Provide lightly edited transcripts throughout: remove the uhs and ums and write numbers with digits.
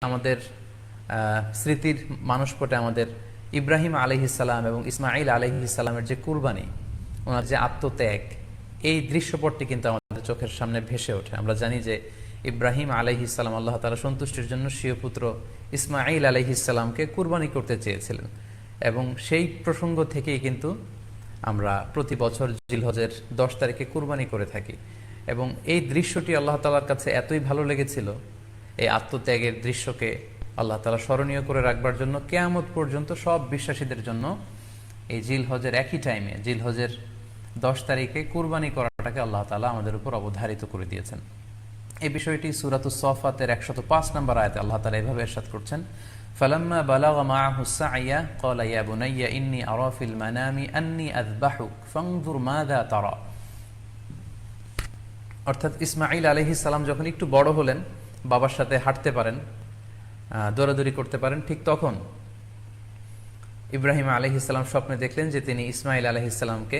আমাদের স্মৃতির মানসপটে আমাদের ইব্রাহিম আলাইহিসসালাম এবং ইসমাইল আলাইহিসসালামের যে কুরবানি, ওনার যে আত্মত্যাগ, এই দৃশ্যপটটি কিন্তু আমাদের চোখের সামনে ভেসে ওঠে। আমরা জানি যে ইব্রাহিম আলাইহিসসালাম আল্লাহ তাআলা সন্তুষ্টির জন্য স্বীয় পুত্র ইসমাইল আলাইহিসসালামকে কুরবানি করতে চেয়েছিলেন, এবং সেই প্রসঙ্গ থেকেই কিন্তু আমরা প্রতি বছর জিলহজের 10 তারিখে কুরবানি করে থাকি। এবং এই দৃশ্যটি আল্লাহ তাআলার কাছে এতই ভালো লেগেছিল, এই আত্মত্যাগের দৃশ্যকে আল্লাহ তাআলা স্মরণীয় করে রাখবার জন্য কিয়ামত পর্যন্ত সব বিশ্বাসীদের জন্য এই জিলহজের একই টাইমে, জিলহজের 10 তারিখে কুরবানি করাটাকে আল্লাহ তাআলা আমাদের উপর অবধারিত করে দিয়েছেন। এই বিষয়টি সূরাতুস সাফাতের 105 নম্বর আয়াতে আল্লাহ তাআলা এভাবে ইরশাদ করছেন, ফালাম্মা বালাগা মাআহু সা'য়া ক্বালা ইয়া বুনাইয়া ইন্নী আরা ফিল মানামি আন্নী আযবাহুক ফানজুর মাযা তারা। অর্থাৎ ইসমাঈল আলাইহিস সালাম যখন একটু বড় হলেন, বাবার সাথে হাঁটতে পারেন, দৌড়াদৌড়ি করতে পারেন, ঠিক তখন ইব্রাহিম আলাইহিস সালাম স্বপ্নে দেখলেন যে তিনি ইসমাঈল আলাইহিস সালামকে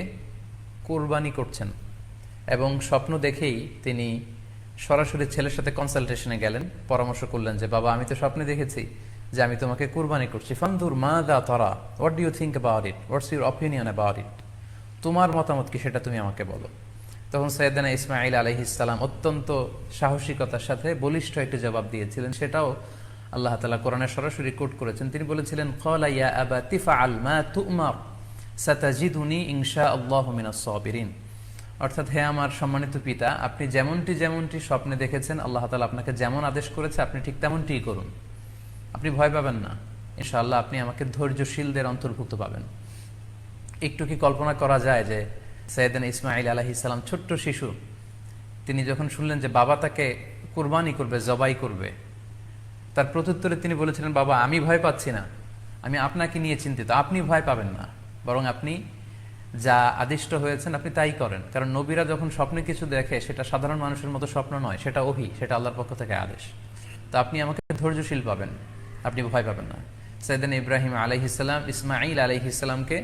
কুরবানি করছেন, এবং স্বপ্ন দেখেই তিনি সরাসরি ছেলের সাথে কনসালটেশনে গেলেন, পরামর্শ করলেন যে বাবা, আমি তো স্বপ্নে দেখেছি যে আমি তোমাকে কুরবানি করছি, ফানজুর মাযা তারা, what do you think about it, what's your opinion about it, তোমার মতামত কি সেটা তুমি আমাকে বলো। তখন সাইয়েদনা ইসমাঈল আলাইহিস সালাম অত্যন্ত সাহসিকতার সাথে বলিষ্ঠ একটি জবাব দিয়েছিলেন, সেটাও আল্লাহ তাআলা কোরআনে সরাসরি কোট করেছেন। তিনি বলেছিলেন, ক্বালা ইয়া আবাতি ফাআল মা তু'মার সাতাজিদুনি ইনশাআল্লাহু মিনাস সাবিরিন। অর্থাৎ, হে আমার সম্মানিত পিতা, আপনি যেমনটি স্বপ্নে দেখেছেন, আল্লাহ তাআলা আপনাকে যেমন আদেশ করেছে আপনি ঠিক তেমনটিই করুন, আপনি ভয় পাবেন না, ইনশাআল্লাহ আপনি আমাকে ধৈর্যশীলদের অন্তর্ভুক্ত পাবেন। একটু কি কল্পনা করা যায় যে সাইয়েদনা ইসমাঈল আলাইহিস সালাম ছোট্ট শিশু, তিনি যখন শুনলেন যে বাবা তাকে কুরবানি করবে, জবাই করবে, তার প্রত্যুত্তরে তিনি বলেছিলেন, বাবা, আমি ভয় পাচ্ছি না, আমি আপনাকে নিয়ে চিন্তিত, আপনি ভয় পাবেন না, বরং আপনি যা আদিষ্ট হয়েছেন আপনি তাই করেন। কারণ নবীরা যখন স্বপ্নে কিছু দেখে, সেটা সাধারণ মানুষের মতো স্বপ্ন নয়, সেটা ওহী, সেটা আল্লাহর পক্ষ থেকে আদেশ। তো আপনি আমাকে ধৈর্যশীল পাবেন, আপনি ভয় পাবেন না। সাইয়েদনা ইব্রাহিম আলাইহিস সালাম ইসমাঈল আলাইহিস সালামকে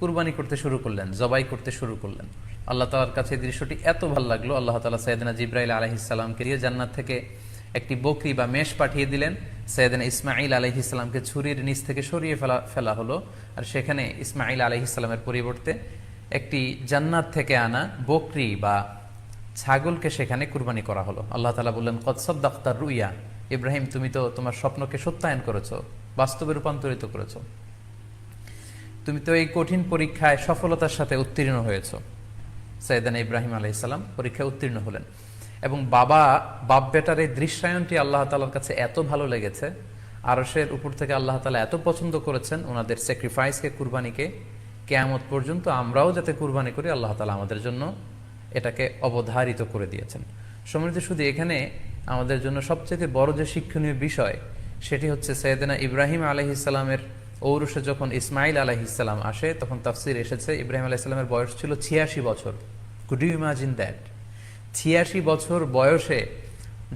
কুরবানি করতে শুরু করলেন, জবাই করতে শুরু করলেন। আল্লাহ তাআলার কাছে এই দৃশ্যটি এত ভালো লাগলো, আল্লাহ তাআলা সাইয়েদনা জিবরাইল আলাইহিস সালামকে দিয়ে জান্নাত থেকে একটি বকরি বা মেষ পাঠিয়ে দিলেন। সাইয়েদনা ইসমাঈল আলাইহিস সালামকে ছুরির নিচ থেকে সরিয়ে ফেলা হলো, আর সেখানে ইসমাঈল আলাইহিস সালামের পরিবর্তে একটি জান্নাত থেকে আনা বকরি বা ছাগলকে সেখানে কুরবানি করা হলো। আল্লাহ তাআলা বললেন, কদ সাদ্দাকতা রুইয়া, ইব্রাহিম, তুমি তো তোমার স্বপ্নকে সত্যায়ন করেছো, বাস্তবে রূপান্তরিত করেছো, তুমি তো এই কঠিন পরীক্ষায় সফলতার সাথে উত্তীর্ণ হয়েছ। সাইয়েদনা ইব্রাহিম আলাইহিস সালাম পরীক্ষায় উত্তীর্ণ হলেন, এবং বাপ বেটার এই দৃশ্যায়নটি আল্লাহ তাআলার কাছে এত ভালো লেগেছে, আরশের উপর থেকে আল্লাহ তাআলা এত পছন্দ করেছেন ওনাদের স্যাক্রিফাইসকে, কুরবানিকে, কিয়ামত পর্যন্ত আমরাও যাতে কুরবানি করি, আল্লাহ তাআলা আমাদের জন্য এটাকে অবধারিত করে দিয়েছেন। সম্মানিত, শুধু এখানে আমাদের জন্য সবচেয়ে বড় যে শিক্ষণীয় বিষয়, সেটি হচ্ছে সাইয়েদনা ইব্রাহিম আলাইহিস সালামের ঔরসে যখন ইসমাঈল আলাইহিস সালাম আসে, তখন তাফসীর এসেছে ইব্রাহিম আলাইহিস সালামের বয়স ছিল 86 বছর। Could you imagine that? 86 বছর বয়সে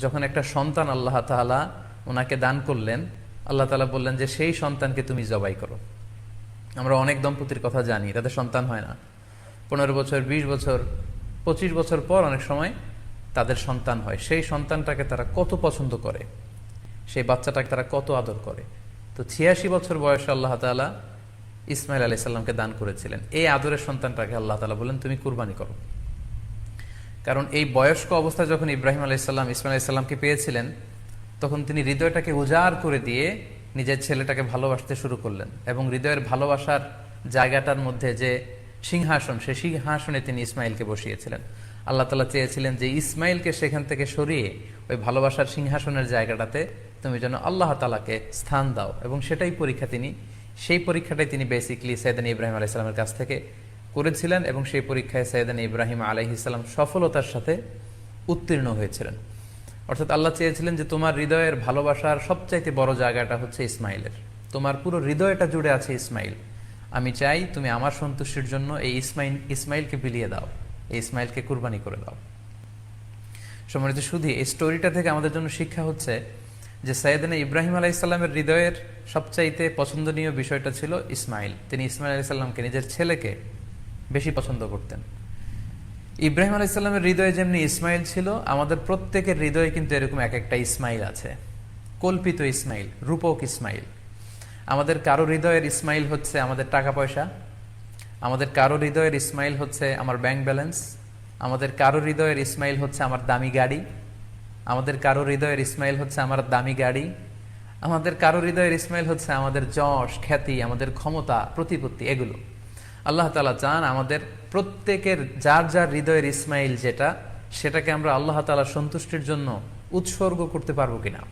যখন একটা সন্তান আল্লাহ তাআলা ওনাকে দান করলেন, আল্লাহ তাআলা বললেন যে সেই সন্তানকে তুমি জবাই করো। আমরা অনেক দম্পতির কথা জানি, তাদের সন্তান হয় না, 15 বছর, 20 বছর, 25 বছর পর অনেক সময় তাদের সন্তান হয়। সেই সন্তানটাকে তারা কত পছন্দ করে, সেই বাচ্চাটাকে তারা কত আদর করে। তো 86 বছর বয়সে আল্লাহ তাআলা ইসমাঈল আলাইহিস সালামকে দান করেছিলেন। এই আদরের সন্তানটাকে আল্লাহ তাআলা বলেন, তুমি কুরবানি করো। কারণ এই বয়স্ক অবস্থায় যখন ইব্রাহিম আলাইহিস সালাম ইসমাঈল আলাইহিস সালামকে পেয়েছিলেন, তখন তিনি হৃদয়টাকে উজাড় করে দিয়ে নিজের ছেলেটাকে ভালোবাসতে শুরু করলেন, এবং হৃদয়ের ভালোবাসার জায়গাটার মধ্যে যে সিংহাসন, সেই সিংহাসনে তিনি ইসমাঈলকে বসিয়েছিলেন। আল্লাহ তাআলা চেয়েছিলেন যে ইসমাঈলকে সেখান থেকে সরিয়ে ওই ভালোবাসার সিংহাসনের জায়গাটাতে তুমি যেন আল্লাহ তাআলাকে স্থান দাও, এবং সেই পরীক্ষাটাই তিনি বেসিক্যালি সাইয়েদনা ইব্রাহিম আলাইহিস সালামের কাছ থেকে করেছিলেন, এবং সেই পরীক্ষায় সাইয়েদনা ইব্রাহিম আলাইহিস সালাম সফলতার সাথে উত্তীর্ণ হয়েছিলেন। অর্থাৎ আল্লাহ চেয়েছিলেন যে তোমার হৃদয়ের ভালোবাসার সবচাইতে বড় জায়গাটা হচ্ছে ইসমাঈলের, তোমার পুরো হৃদয়টা জুড়ে আছে ইসমাঈল। আমি চাই তুমি আমার সন্তুষ্টির জন্য এই ইসমাঈলকে বিলিয়ে দাও, এই ইসমাঈলকে কুরবানি করে দাও। সম্মানিত, শুধু এই স্টোরিটা থেকে আমাদের জন্য শিক্ষা হচ্ছে যে সাইয়েদনা ইব্রাহিম আলাইহিস সালামের হৃদয়ের সবচাইতে পছন্দনীয় বিষয়টা ছিল ইসমাঈল। তিনি ইসমাঈল আলাইহিস সালামকে, নিজের ছেলেকে, বেশি পছন্দ করতেন। ইব্রাহিম আলাইহিস সালামের হৃদয়ে যেমনি ইসমাঈল ছিল, আমাদের প্রত্যেকের হৃদয়ে কিন্তু এরকম এক একটা ইসমাঈল আছে। কল্পিত ইসমাইল, রূপক ইসমাইল। আমাদের কারো হৃদয়ের ইসমাইল হচ্ছে আমাদের টাকা পয়সা, আমাদের কারো হৃদয়ের ইসমাইল হচ্ছে আমার ব্যাংক ব্যালেন্স, আমাদের কারো হৃদয়ের ইসমাইল হচ্ছে আমার দামি গাড়ি, আমাদের কারো হৃদয়ের ইসমাইল হচ্ছে আমার দামি গাড়ি, আমাদের কারো হৃদয়ের ইসমাইল হচ্ছে আমাদের যশ খ্যাতি, আমাদের ক্ষমতা প্রতিপত্তি। এগুলো আল্লাহ তাআলা চান আমাদের প্রত্যেকের যার যার হৃদয়ের ইসমাইল যেটা, সেটাকে আমরা আল্লাহ তাআলার সন্তুষ্টির জন্য উৎসর্গ করতে পারবো কিনা,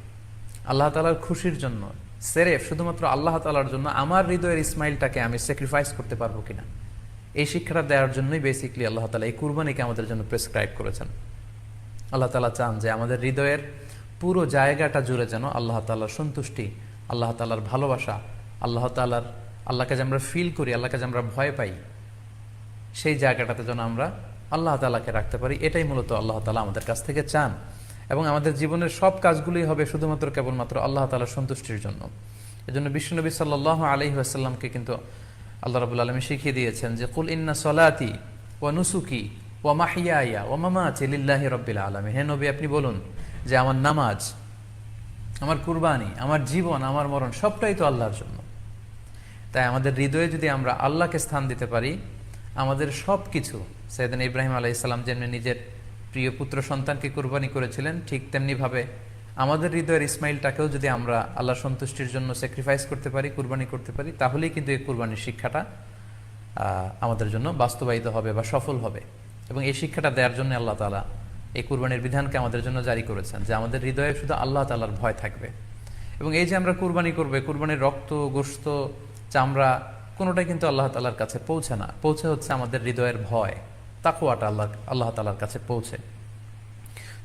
আল্লাহ তাআলার খুশির জন্য সেরেফ শুধুমাত্র আল্লাহ তাআলার জন্য আমার হৃদয়ের ইসমাইলটাকে আমি স্যাক্রিফাইস করতে পারবো কিনা। এই শিক্ষাটা দেওয়ার জন্যই বেসিক্যালি আল্লাহ তাআলা এই কুরবানিকে আমাদের জন্য প্রেসক্রাইব করেছেন। আল্লাহ তাআলা চান যে আমাদের হৃদয়ের পুরো জায়গাটা জুড়ে যেন আল্লাহ তাআলার সন্তুষ্টি, আল্লাহ তাআলার ভালোবাসা, আল্লাহকে যে আমরা ফিল করি, আল্লাহকে যে আমরা ভয় পাই, সেই জায়গাটাতে যেন আমরা আল্লাহ তাআলাকে রাখতে পারি। এটাই মূলত আল্লাহ তাআলা আমাদের কাছ থেকে চান। এবং আমাদের জীবনের সব কাজগুলোই হবে শুধুমাত্র কেবলমাত্র আল্লাহ তাআলার সন্তুষ্টির জন্য। এজন্য বিশ্বনবী সাল্লাল্লাহু আলাইহি ওয়াসাল্লামকে কিন্তু আল্লাহ রাব্বুল আলামিন শিখিয়ে দিয়েছেন যে কুল ইন্না সলাতি ওয়া নুসুকি ওয়া মাহইয়ায়া ওয়া মামাতি লিল্লাহি রাব্বিল আলামিন। হে নবী, আপনি বলুন যে আমার নামাজ, আমার কুরবানি, আমার জীবন, আমার মরণ সবটাই তো আল্লাহর জন্য। তাই আমাদের হৃদয়ে যদি আমরা আল্লাহকে স্থান দিতে পারি, আমাদের সব কিছু, সাইয়েদনা ইব্রাহিম আলাইহিস সালাম যেমনি নিজের প্রিয় পুত্র সন্তানকে কুরবানি করেছিলেন, ঠিক তেমনিভাবে আমাদের হৃদয়ের ইসমাইলটাকেও যদি আমরা আল্লাহর সন্তুষ্টির জন্য স্যাক্রিফাইস করতে পারি, কুরবানি করতে পারি, তাহলেই কিন্তু এই কুরবানির শিক্ষাটা আমাদের জন্য বাস্তবায়িত হবে বা সফল হবে। এবং এই শিক্ষাটা দেওয়ার জন্য আল্লাহ তাআলা এই কুরবানির বিধানকে আমাদের জন্য জারি করেছেন, যে আমাদের হৃদয়ে শুধু আল্লাহ তাআলার ভয় থাকবে। এবং এই যে আমরা কুরবানি করবে, কুরবানির রক্ত, গোশত, চামড়া কোনোটাই কিন্তু আল্লাহ তাআলার কাছে পৌঁছে না, পৌঁছে হচ্ছে আমাদের হৃদয়ের ভয়, তাকওয়াটা আল্লাহ তাআলার কাছে পৌঁছে।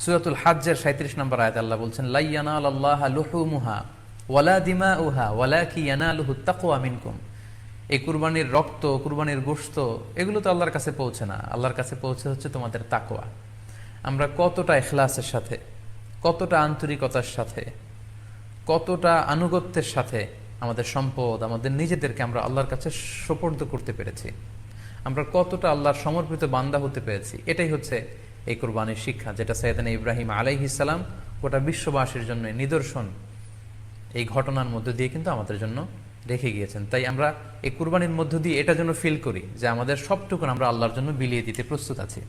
সূরাতুল হাজ্জের 37 নম্বর আয়াতে আল্লাহ বলছেন, লা ইয়ানালাল্লাহা লুহুমুহা ওয়ালা দিমাউহা ওয়ালাকি ইয়ানালুহুত তাকওয়া মিনকুম। এই কুরবানির রক্ত, কুরবানির গোশত, এগুলো তো আল্লাহর কাছে পৌঁছে না, আল্লাহর কাছে পৌঁছে হচ্ছে তোমাদের তাকওয়া। আমরা কতটা ইখলাসের সাথে, কতটা আন্তরিকতার সাথে, কতটা আনুগত্যের সাথে আমাদের সম্পদ, আমাদের নিজেদেরকে আমরা আল্লাহর কাছে সোপর্দ করতে পেরেছি, আমরা কতটা আল্লাহর সমর্পিত বান্দা হতে পেরেছি, এটাই হচ্ছে এই কুরবানির শিক্ষা, যেটা সাইয়েদনা ইব্রাহিম আলাইহিস সালাম গোটা বিশ্ববাসীর জন্য নিদর্শন এই ঘটনার মধ্য দিয়ে কিন্তু আমাদের জন্য রেখে গিয়েছেন। তাই আমরা এই কুরবানির মধ্য দিয়ে এটা যেন ফিল করি যে আমাদের সবটুকুন আমরা আল্লাহর জন্য বিলিয়ে দিতে প্রস্তুত আছি।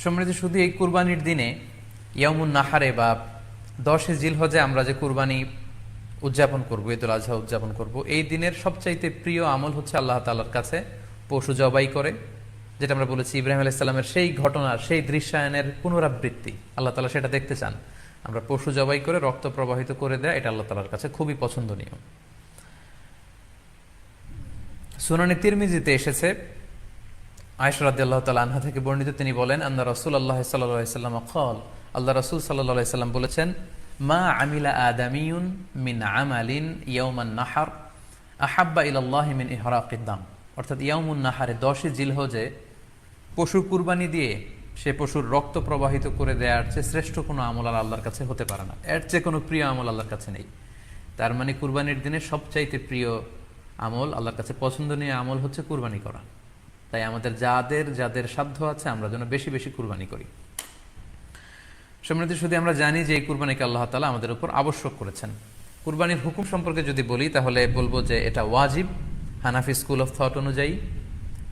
সম্মানিত, শুধু এই কুরবানির দিনে ইয়াউমুন নাহারে বা 10 জিলহজে আমরা যে কুরবানি উদযাপন করবো, ঈদুল আজহা উদযাপন করব, এই দিনের সবচাইতে প্রিয় আমল হচ্ছে আল্লাহ তাআলার কাছে পশু জবাই করে, যেটা আমরা বলেছি ইব্রাহিম আলাইহিস সালামের সেই ঘটনার, সেই দৃশ্যায়নের পুনরাবৃত্তি। আল্লাহ তাআলা সেটা দেখতে চান, আমরা পশু জবাই করে রক্ত প্রবাহিত করে দেয়া, এটা আল্লাহ তাআলার কাছে খুবই পছন্দনীয়। সুনানে তিরমিজিতে এসেছে, আয়েশা রাদিয়াল্লাহু তাআলা আনহা থেকে বর্ণিত, তিনি বলেন, আন্না রাসূলুল্লাহ সাল্লাল্লাহু আলাইহি ওয়াসাল্লাম ক্বাল, আল্লাহ রাসূল সাল্লাল্লাহু আলাইহি ওয়াসাল্লাম বলেছেন, মা আমিলা আদামিয়ুন মিন আমালিন ইয়াউমান নাহার আহাব্বা ইলাল্লাহি মিন ইহরাকিদ দাম। অর্থাৎ ইয়াউমুন নাহারে 10 জিলহজে পশু কুরবানি দিয়ে সে পশুর রক্ত প্রবাহিত করে দেওয়ার চেয়ে শ্রেষ্ঠ কোনো আমল আর আল্লাহর কাছে হতে পারে না, এর চেয়ে কোনো প্রিয় আমল আল্লাহর কাছে নেই। তার মানে কুরবানির দিনে সবচাইতে প্রিয় আমল, আল্লাহর কাছে পছন্দনীয় আমল হচ্ছে কুরবানি করা। তাই আমাদের যাদের সাধ্য আছে আমরা যেন বেশি বেশি কুরবানি করি। সম্মানিত, শুধু আমরা জানি যে এই কুরবানিকে আল্লাহ তাআলা আমাদের উপর আবশ্যক করেছেন। কুরবানির হুকুম সম্পর্কে যদি বলি তাহলে বলবো যে এটা ওয়াজিব হানাফি স্কুল অফ থট অনুযায়ী,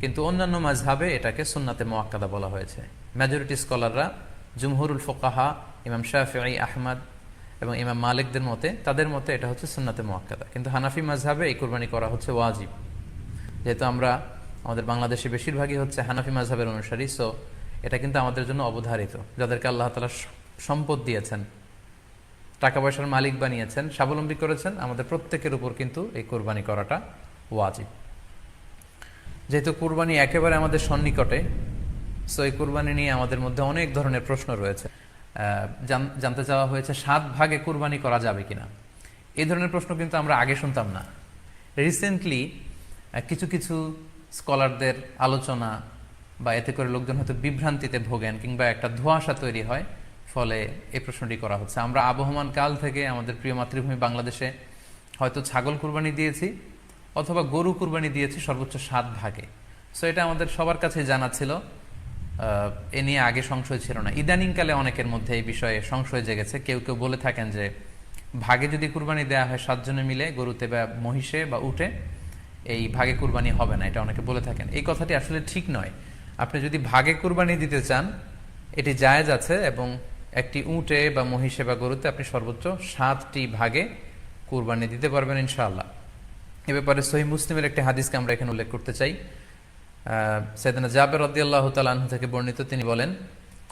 কিন্তু অন্যান্য মাযহাবে এটাকে সুন্নাতে মুআক্কাদা বলা হয়েছে। মেজরিটি স্কলাররা, জুমহুরুল ফুকাহা, ইমাম শাফিঈ, আহমদ এবং ইমাম মালিকদের মতে, তাদের মতে এটা হচ্ছে সুন্নাতে মুআক্কাদা। কিন্তু হানাফি মাযহাবে এই কুরবানি করা হচ্ছে ওয়াজিব। যেহেতু আমরা, আমাদের বাংলাদেশে বেশিরভাগই হচ্ছে হানাফি মাযহাবের অনুসারী, সো এটা কিন্তু আমাদের জন্য অবধারিত। যাদেরকে আল্লাহ তাআলা সম্পদ দিয়েছেন, টাকা পয়সার মালিক বানিয়েছেন, স্বাবলম্বী করেছেন, আমাদের প্রত্যেকের উপর কিন্তু এই কোরবানি করাটা ওয়াজিব। যেহেতু কুরবানি একেবারে আমাদের সন্নিকটে, সো এই কুরবানি নিয়ে আমাদের মধ্যে অনেক ধরনের প্রশ্ন রয়েছে। জানতে চাওয়া হয়েছে 7 ভাগে কুরবানি করা যাবে কিনা। এই ধরনের প্রশ্ন কিন্তু আমরা আগে শুনতাম না। রিসেন্টলি কিছু কিছু স্কলারদের আলোচনা বা এতে করে লোকজন হয়তো বিভ্রান্তিতে ভোগেন কিংবা একটা ধোঁয়াশা তৈরি হয়, ফলে এই প্রশ্নটি করা হচ্ছে। আমরা আবহমান কাল থেকে আমাদের প্রিয় মাতৃভূমি বাংলাদেশে হয়তো ছাগল কুরবানি দিয়েছি অথবা গরু কুরবানি দিয়েছি সর্বোচ্চ 7 ভাগে। সো এটা আমাদের সবার কাছে জানা ছিল, এ নিয়ে আগে সংশয় ছিল না। ইদানিংকালে অনেকের মধ্যে এই বিষয়ে সংশয় জেগেছে। কেউ কেউ বলে থাকেন যে ভাগে যদি কুরবানি দেওয়া হয় 7 জনে মিলে গরুতে বা মহিষে বা উটে, এই ভাগে কুরবানি হবে না, এটা অনেকে বলে থাকেন। এই কথাটি আসলে ঠিক নয়। আপনি যদি ভাগে কুরবানি দিতে চান এটি জায়েজ আছে, এবং একটি উটে বা মহিষে বা গরুতে আপনি সর্বোচ্চ 7টি ভাগে কুরবানি দিতে পারবেন ইনশাআল্লাহ। এ ব্যাপারে সহিহ মুসলিমের একটি হাদিসকে আমরা এখানে উল্লেখ করতে চাই। সাইয়েদনা জাবের রাদিয়াল্লাহু তাআলা আনহু থেকে বর্ণিত, তিনি বলেন,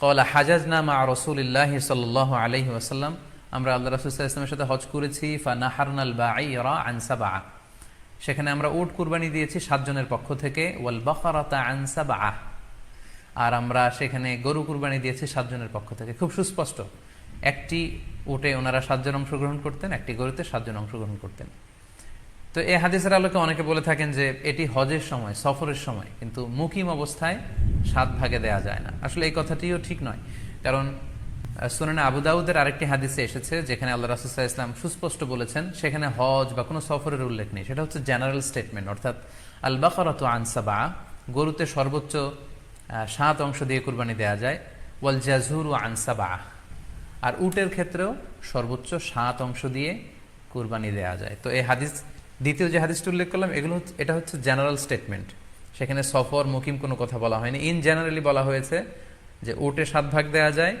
ক্বালা হাজাজনা মা রাসূলিল্লাহি সাল্লাল্লাহু আলাইহি ওয়াসাল্লাম, আমরা আল্লাহ রাসূল সাল্লাল্লাহু আলাইহি ওয়াসাল্লামের সাথে হজ করেছি। ফানাহারনাল বাঈরা আন সাবআ, সেখানে আমরা উট কুরবানি দিয়েছি 7 জনের পক্ষ থেকে। ওয়াল বাকারাতা আন সাবআ, আর আমরা সেখানে গরু কুরবানি দিয়েছি 7 জনের পক্ষ থেকে। খুব সুস্পষ্ট, একটি উটে ওনারা 7 জন অংশগ্রহণ করতেন, একটি গরুতে 7 জন অংশগ্রহণ করতেন। তো এই হাদিসের আলোকে অনেকে বলে থাকেন যে এটি হজের সময়, সফরের সময়, কিন্তু মুকিম অবস্থায় 7 ভাগে দেয়া যায় না। আসলে এই কথাটিও ঠিক নয়, কারণ সুনানে আবু দাউদের আরেকটি হাদিসে এসেছে যেখানে আল্লাহ রাসূল সাল্লাল্লাহু আলাইহি ওয়াসাল্লাম সুস্পষ্ট বলেছেন, সেখানে হজ বা কোনো সফরের উল্লেখ নেই। সেটা হচ্ছে জেনারেল স্টেটমেন্ট, অর্থাৎ আল বাকারাতু আন সাবআ, গরুতে সর্বোচ্চ 7 অংশ দিয়ে কুরবানি দেয়া যায়। ওয়াল জাযুরু আন সাবআ, আর উটের ক্ষেত্রেও সর্বোচ্চ 7 অংশ দিয়ে কুরবানি দেয়া যায়। তো এই হাদিস, দ্বিতীয় যে হাদিসটি উল্লেখ করলাম, এটা হচ্ছে জেনারেল স্টেটমেন্ট। সেখানে সফর মুকিম কোনো কথা বলা হয়নি। ইন জেনারেলি বলা হয়েছে যে উটে 7 ভাগ দেয়া যায়,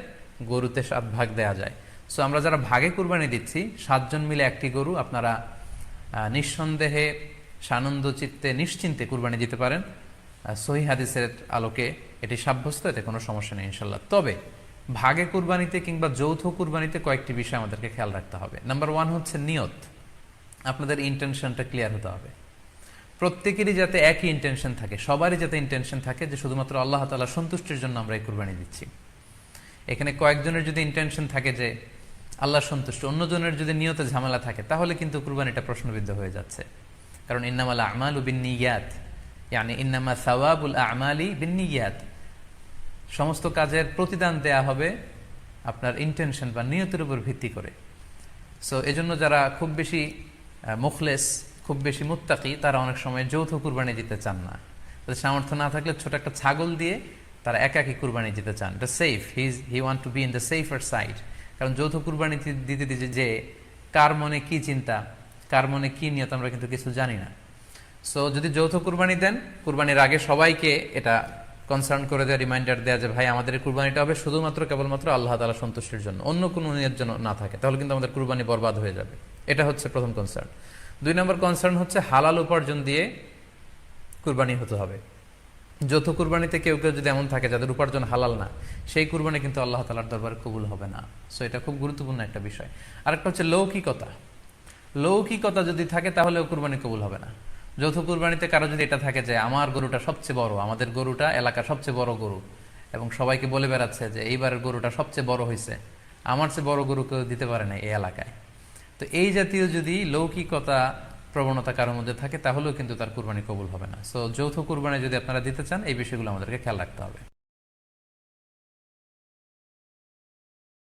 গরুতে 7 ভাগ দেয়া যায়। সো আমরা যারা ভাগে কুরবানি দিচ্ছি 7 জন মিলে একটি গরু, আপনারা নিঃসন্দেহে সানন্দ চিত্তে নিশ্চিন্তে কুরবানি দিতে পারেন। সহিহ হাদিসের আলোকে এটি সাব্যস্ত, এতে কোনো সমস্যা নেই ইনশাল্লাহ। তবে ভাগে কুরবানিতে কিংবা যৌথ কুরবানিতে কয়েকটি বিষয় আমাদেরকে খেয়াল রাখতে হবে। নাম্বার 1 হচ্ছে নিয়ত। আপনাদের ইন্টেনশনটা ক্লিয়ার হতে হবে। প্রত্যেকেরই যাতে একই ইন্টেনশন থাকে, সবারই যাতে ইন্টেনশন থাকে যে শুধুমাত্র আল্লাহ তাআলার সন্তুষ্টির জন্য আমরা এই কুরবানি দিচ্ছি। এখানে কয়েকজনের যদি ইন্টেনশন থাকে যে আল্লাহর সন্তুষ্টি, অন্যজনের যদি নিয়তে ঝামেলা থাকে, তাহলে কিন্তু কুরবানিটা প্রশ্নবিদ্ধ হয়ে যাচ্ছে। কারণ ইন্নামাল আমালু বিন্নিয়াত, ইয়ানি ইন্নামা সাওয়াবুল আমালি বিন্নিয়াত, সমস্ত কাজের প্রতিদান দেয়া হবে আপনার ইন্টেনশন বা নিয়তের উপর ভিত্তি করে। সো এজন্য যারা খুব বেশি মুখলেস, খুব বেশি মুত্তাকি, তারা অনেক সময় যৌথ কুরবানি দিতে চান না। তাদের সামর্থ্য না থাকলে ছোট একটা ছাগল দিয়ে তারা একাকি কুরবানি দিতে চান। এটা safe, he want to be in the safer side. কারণ যৌথ কুরবানি দিতে দিতে যে কার মনে কি চিন্তা, কার মনে কি নিয়ত, আমরা কিন্তু কিছু জানি না। সো যদি যৌথ কুরবানি দেন, কুরবানির আগে সবাইকে এটা কনসার্ন করে দেওয়া, রিমাইন্ডার দেওয়া যে ভাই আমাদের কুরবানিটা হবে শুধুমাত্র কেবলমাত্র আল্লাহ তাআলা সন্তুষ্টির জন্য, অন্য কোনো নিয়তের জন্য না থাকে, তাহলে কিন্তু আমাদের কুরবানি বরবাদ হয়ে যাবে। এটা হচ্ছে প্রথম কনসার্ন। 2 নম্বর কনসার্ন হচ্ছে হালাল উপার্জন দিয়ে কুরবানি হতে হবে। যৌথ কুরবানিতে কেউ কেউ যদি এমন থাকে যাদের উপার্জন হালাল না, সেই কুরবানি কিন্তু আল্লাহ তাআলার দরবারে কবুল হবে না। সো এটা খুব গুরুত্বপূর্ণ একটা বিষয়। আরেকটা হচ্ছে লৌকিকতা। লৌকিকতা যদি থাকে তাহলেও কুরবানি কবুল হবে না। যৌথ কুরবানিতে কারো যদি এটা থাকে যে আমার গরুটা সবচেয়ে বড়, আমাদের গরুটা এলাকার সবচেয়ে বড় গরু, এবং সবাইকে বলে বেড়াচ্ছে যে এইবারের গরুটা সবচেয়ে বড় হয়েছে, আমার চেয়ে বড় গরু কেউ দিতে পারে না এই এলাকায়। তো এই জাতীয় যদি লৌকিকতা প্রবণতা কারোর মধ্যে থাকে, তাহলেও কিন্তু তার কুরবানি কবুল হবে না। সো যৌথ কুরবানি যদি আপনারা দিতে চান, এই বিষয়গুলো আমাদেরকে খেয়াল রাখতে হবে।